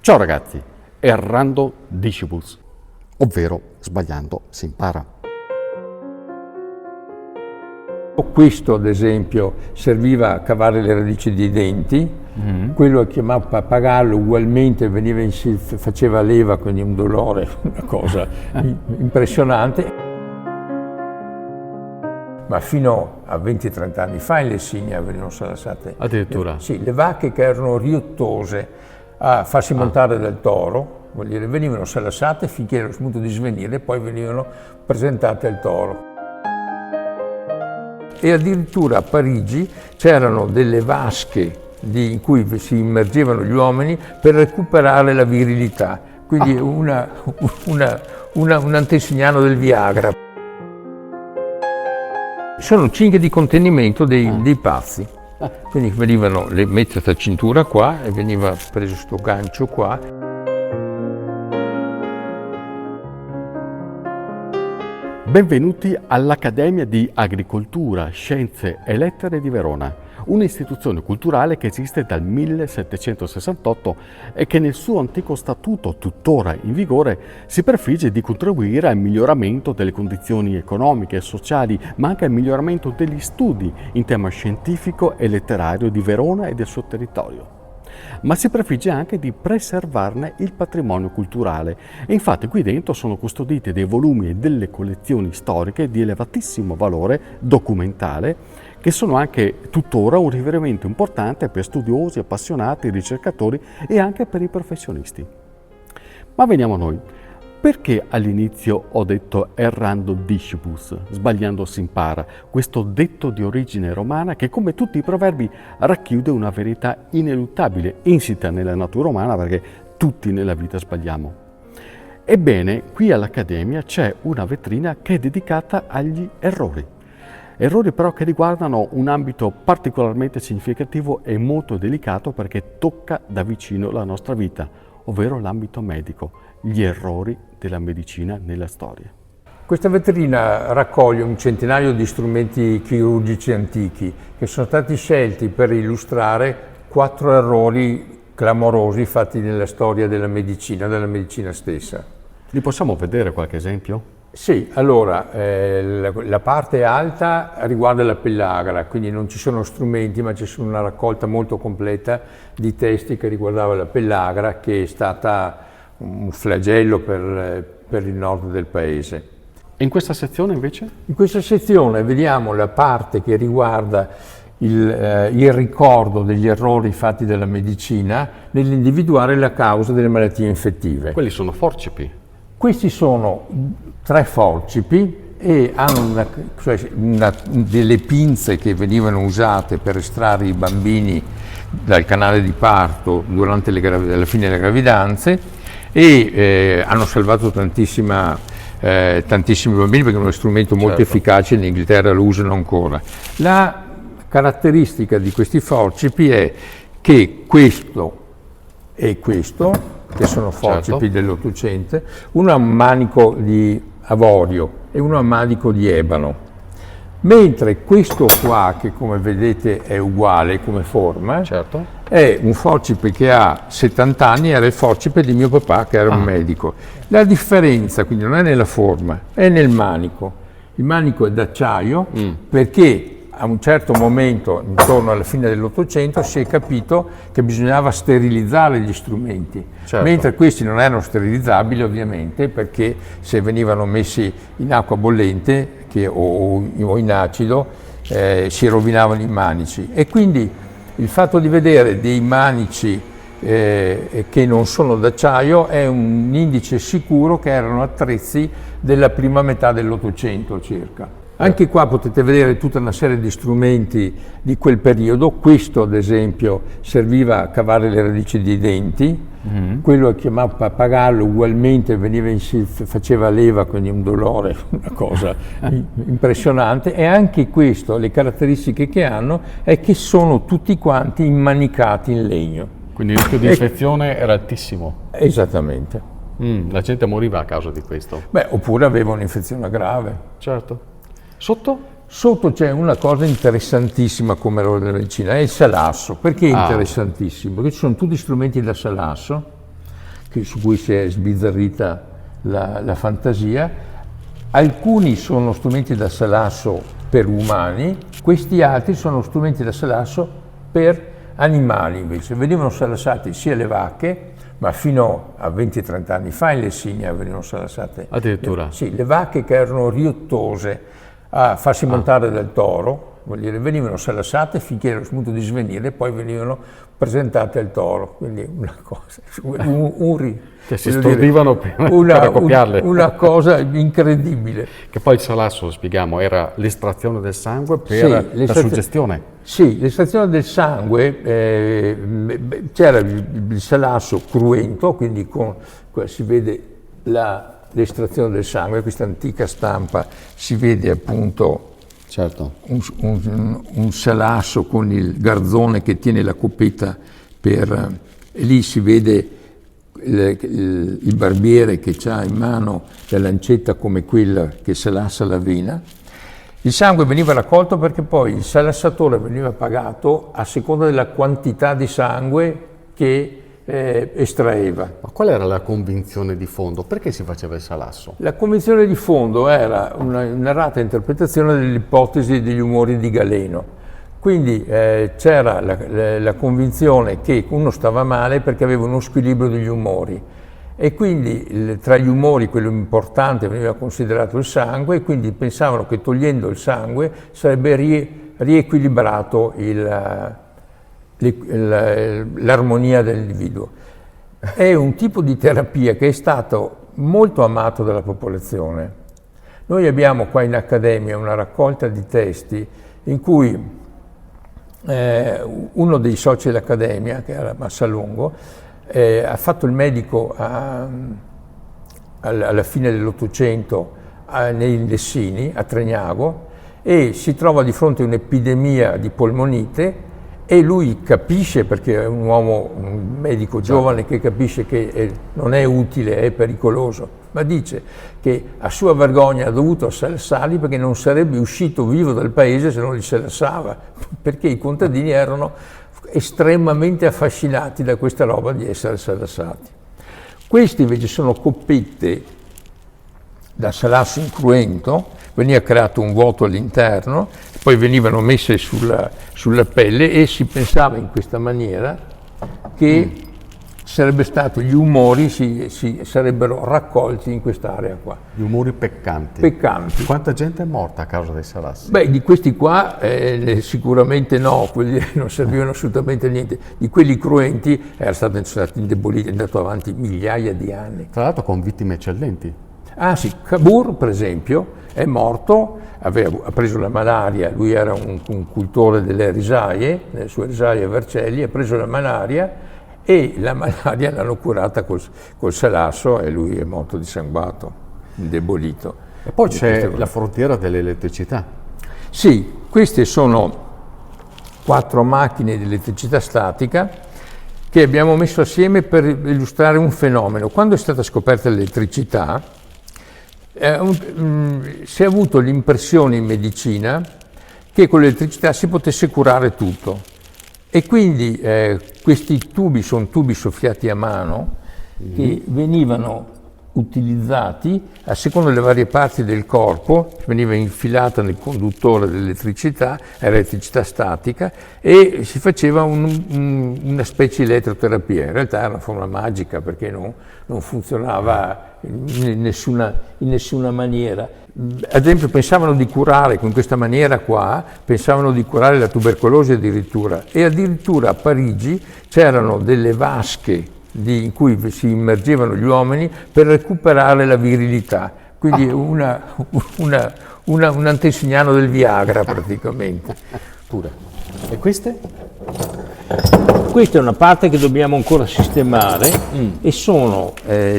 Ciao ragazzi, errando discipus, ovvero sbagliando si impara. Questo ad esempio serviva a cavare le radici dei denti, quello è chiamato pappagallo, ugualmente faceva leva, quindi un dolore, una cosa impressionante. Ma fino a 20-30 anni fa in Lessinia venivano salassate. Addirittura? Sì, le vacche che erano riottose a farsi montare dal toro, vuol dire, venivano salassate finché era smuto di svenire e poi venivano presentate al toro. E addirittura a Parigi c'erano delle vasche in cui si immergevano gli uomini per recuperare la virilità, quindi un antesignano del Viagra. Sono cinghie di contenimento dei pazzi, quindi venivano messe questa cintura qua e veniva preso sto gancio qua. Benvenuti all'Accademia di Agricoltura, Scienze e Lettere di Verona, un'istituzione culturale che esiste dal 1768 e che nel suo antico statuto, tuttora in vigore, si prefigge di contribuire al miglioramento delle condizioni economiche e sociali, ma anche al miglioramento degli studi in tema scientifico e letterario di Verona e del suo territorio. Ma si prefigge anche di preservarne il patrimonio culturale e infatti qui dentro sono custoditi dei volumi e delle collezioni storiche di elevatissimo valore documentale che sono anche tuttora un riferimento importante per studiosi, appassionati, ricercatori e anche per i professionisti. Ma veniamo a noi. Perché all'inizio ho detto errando discipus, sbagliando si impara, questo detto di origine romana che come tutti i proverbi racchiude una verità ineluttabile, insita nella natura umana perché tutti nella vita sbagliamo. Ebbene, qui all'Accademia c'è una vetrina che è dedicata agli errori. Errori però che riguardano un ambito particolarmente significativo e molto delicato perché tocca da vicino la nostra vita, ovvero l'ambito medico, gli errori della medicina nella storia. Questa vetrina raccoglie un centinaio di strumenti chirurgici antichi che sono stati scelti per illustrare 4 errori clamorosi fatti nella storia della medicina stessa. Li possiamo vedere qualche esempio? Sì, allora la parte alta riguarda la pellagra, quindi non ci sono strumenti ma c'è una raccolta molto completa di testi che riguardava la pellagra, che è stata un flagello per il nord del paese. E in questa sezione invece? In questa sezione vediamo la parte che riguarda il ricordo degli errori fatti dalla medicina nell'individuare la causa delle malattie infettive. Quelli sono forcepi. Questi sono 3 forcepi e hanno delle pinze che venivano usate per estrarre i bambini dal canale di parto durante alla fine delle gravidanze e hanno salvato tantissimi bambini perché è uno strumento molto efficace, in Inghilterra lo usano ancora. La caratteristica di questi forcepi è che questo e questo, che sono forcepi dell'Ottocento, uno ha un manico di avorio e uno ha un manico di ebano, mentre questo qua, che come vedete è uguale come forma, è un forcepe che ha 70 anni, era il forcepe di mio papà che era un medico. La differenza quindi non è nella forma, è nel manico. Il manico è d'acciaio perché a un certo momento, intorno alla fine dell'Ottocento, si è capito che bisognava sterilizzare gli strumenti, mentre questi non erano sterilizzabili ovviamente perché se venivano messi in acqua bollente o in acido si rovinavano i manici. E quindi il fatto di vedere dei manici che non sono d'acciaio è un indice sicuro che erano attrezzi della prima metà dell'Ottocento circa. Anche qua potete vedere tutta una serie di strumenti di quel periodo. Questo ad esempio serviva a cavare le radici dei denti, quello è chiamato pappagallo, ugualmente faceva leva, quindi un dolore, una cosa impressionante. E anche questo, le caratteristiche che hanno è che sono tutti quanti immanicati in legno. Quindi il rischio di infezione era altissimo. Esattamente. La gente moriva a causa di questo. Oppure aveva un'infezione grave. Certo. Sotto? Sotto c'è una cosa interessantissima come errore della medicina, è il salasso. Perché è interessantissimo? Perché ci sono tutti strumenti da salasso su cui si è sbizzarrita la fantasia. Alcuni sono strumenti da salasso per umani, questi altri sono strumenti da salasso per animali invece. Venivano salassati sia le vacche, ma fino a 20-30 anni fa in Lessinia venivano salassate. Addirittura? Sì, le vacche che erano riottose a farsi montare dal toro, vuol dire, venivano salassate finché era spunto di svenire e poi venivano presentate al toro. Quindi una cosa, che si stordivano per copiarle. Una cosa incredibile. Che poi il salasso, spieghiamo, era l'estrazione del sangue per la suggestione. Sì, l'estrazione del sangue, c'era il salasso cruento, quindi si vede l'estrazione del sangue, questa antica stampa si vede appunto certo. un salasso con il garzone che tiene la coppetta e lì si vede il barbiere che ha in mano la lancetta come quella che salassa l'avena. Il sangue veniva raccolto perché poi il salassatore veniva pagato a seconda della quantità di sangue che estraeva. Ma qual era la convinzione di fondo? Perché si faceva il salasso? La convinzione di fondo era un'errata interpretazione dell'ipotesi degli umori di Galeno. Quindi c'era la convinzione che uno stava male perché aveva uno squilibrio degli umori e quindi tra gli umori quello importante veniva considerato il sangue e quindi pensavano che togliendo il sangue sarebbe riequilibrato l'armonia dell'individuo. È un tipo di terapia che è stato molto amato dalla popolazione. Noi abbiamo qua in Accademia una raccolta di testi in cui uno dei soci dell'Accademia, che era Massalungo, ha fatto il medico alla fine dell'Ottocento nei Lessini, a Tregnago, e si trova di fronte a un'epidemia di polmonite e lui capisce, perché è un medico giovane che capisce che non è utile, è pericoloso, ma dice che a sua vergogna ha dovuto salassarli perché non sarebbe uscito vivo dal paese se non li salassava, perché i contadini erano estremamente affascinati da questa roba di essere salassati. Questi invece sono coppette da salasso incruento, veniva creato un vuoto all'interno, poi venivano messe sulla pelle e si pensava in questa maniera che sarebbe stato, gli umori si sarebbero raccolti in quest'area qua. Gli umori peccanti. Peccanti. Quanta gente è morta a causa dei salassi? Beh, di questi qua sicuramente no, quelli non servivano assolutamente a niente. Di quelli cruenti erano stati indeboliti, è andato avanti migliaia di anni. Tra l'altro con vittime eccellenti. Ah sì, Cavour per esempio è morto, ha preso la malaria, lui era un cultore delle risaie, nelle sue risaie a Vercelli, ha preso la malaria e la malaria l'hanno curata col salasso e lui è morto dissanguato, indebolito. E poi c'è la frontiera dell'elettricità. Sì, queste sono 4 macchine di elettricità statica che abbiamo messo assieme per illustrare un fenomeno. Quando è stata scoperta l'elettricità, si è avuto l'impressione in medicina che con l'elettricità si potesse curare tutto e quindi questi tubi sono tubi soffiati a mano che venivano utilizzati a seconda delle varie parti del corpo, veniva infilata nel conduttore dell'elettricità, era elettricità statica e si faceva una specie di elettroterapia. In realtà era una formula magica perché non funzionava in nessuna maniera. Ad esempio pensavano di curare con questa maniera qua, pensavano di curare la tubercolosi addirittura e addirittura a Parigi c'erano delle vasche in cui si immergevano gli uomini per recuperare la virilità, quindi un antesignano del Viagra praticamente. Pure. E queste? Questa è una parte che dobbiamo ancora sistemare e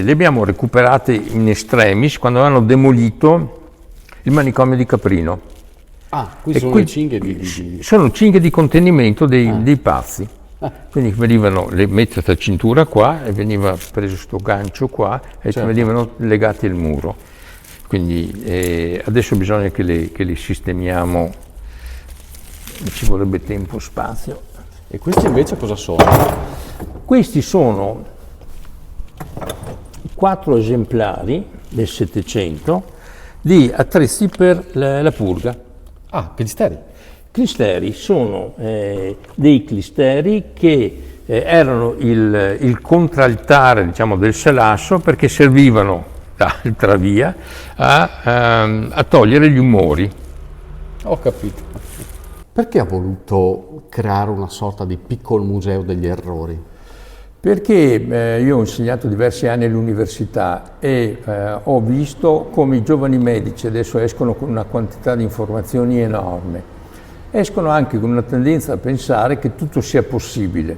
le abbiamo recuperate in extremis quando hanno demolito il manicomio di Caprino. Ah, qui sono le cinghie di... Sono cinghie di contenimento dei pazzi. Quindi venivano messe la cintura qua e veniva preso sto gancio qua e certo. venivano legati al muro. Quindi adesso bisogna che li sistemiamo, ci vorrebbe tempo e spazio. E questi invece cosa sono? Questi sono 4 esemplari del Settecento di attrezzi per la purga. Ah, clisteri. Clisteri sono dei clisteri che erano il contraltare, diciamo, del salasso, perché servivano d'altra via a togliere gli umori. Ho capito. Perché ha voluto creare una sorta di piccolo museo degli errori? Perché io ho insegnato diversi anni all'università e ho visto come i giovani medici adesso escono con una quantità di informazioni enorme. Escono anche con una tendenza a pensare che tutto sia possibile.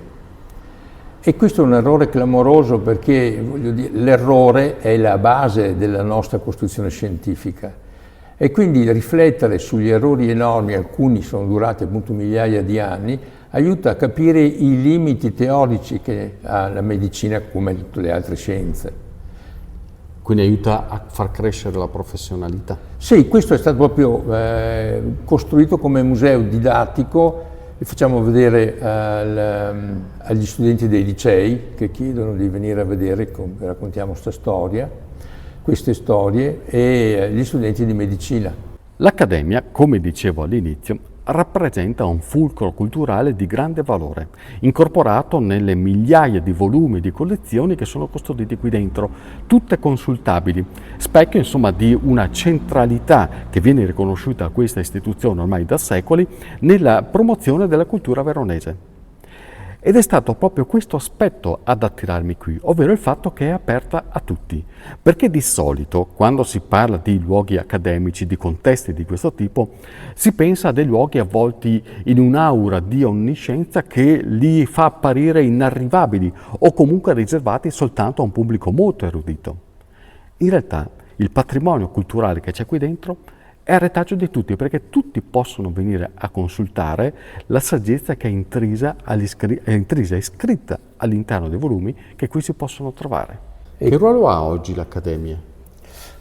E questo è un errore clamoroso, perché voglio dire, l'errore è la base della nostra costruzione scientifica. E quindi riflettere sugli errori enormi, alcuni sono durati appunto migliaia di anni, aiuta a capire i limiti teorici che ha la medicina come tutte le altre scienze. Quindi aiuta a far crescere la professionalità? Sì, questo è stato proprio costruito come museo didattico. Li facciamo vedere agli studenti dei licei che chiedono di venire a vedere, raccontiamo queste storie, e agli studenti di medicina. L'Accademia, come dicevo all'inizio, rappresenta un fulcro culturale di grande valore, incorporato nelle migliaia di volumi di collezioni che sono custoditi qui dentro, tutte consultabili, specchio insomma di una centralità che viene riconosciuta a questa istituzione ormai da secoli nella promozione della cultura veronese. Ed è stato proprio questo aspetto ad attirarmi qui, ovvero il fatto che è aperta a tutti. Perché di solito, quando si parla di luoghi accademici, di contesti di questo tipo, si pensa a dei luoghi avvolti in un'aura di onniscienza che li fa apparire inarrivabili o comunque riservati soltanto a un pubblico molto erudito. In realtà, il patrimonio culturale che c'è qui dentro è a retaggio di tutti, perché tutti possono venire a consultare la saggezza che è intrisa e scritta all'interno dei volumi che qui si possono trovare. Che ruolo ha oggi l'Accademia?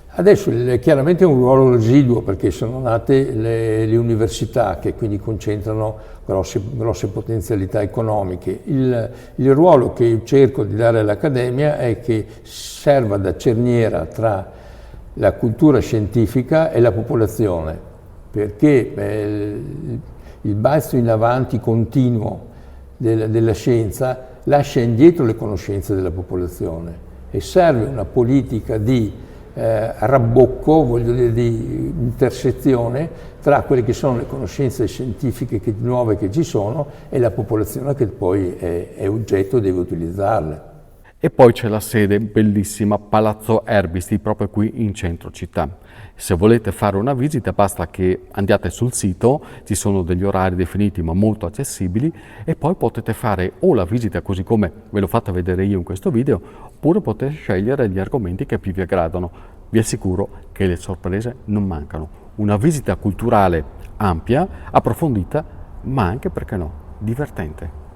Adesso chiaramente è un ruolo residuo, perché sono nate le università che quindi concentrano grosse potenzialità economiche. Il ruolo che io cerco di dare all'Accademia è che serva da cerniera tra la cultura scientifica e la popolazione, perché il balzo in avanti continuo della scienza lascia indietro le conoscenze della popolazione, e serve una politica di rabbocco, voglio dire, di intersezione tra quelle che sono le conoscenze scientifiche nuove che ci sono e la popolazione che poi è oggetto e deve utilizzarle. E poi c'è la sede bellissima Palazzo Erbisti, proprio qui in centro città. Se volete fare una visita basta che andiate sul sito, ci sono degli orari definiti ma molto accessibili, e poi potete fare o la visita così come ve l'ho fatta vedere io in questo video, oppure potete scegliere gli argomenti che più vi aggradano. Vi assicuro che le sorprese non mancano. Una visita culturale ampia, approfondita, ma anche, perché no, divertente.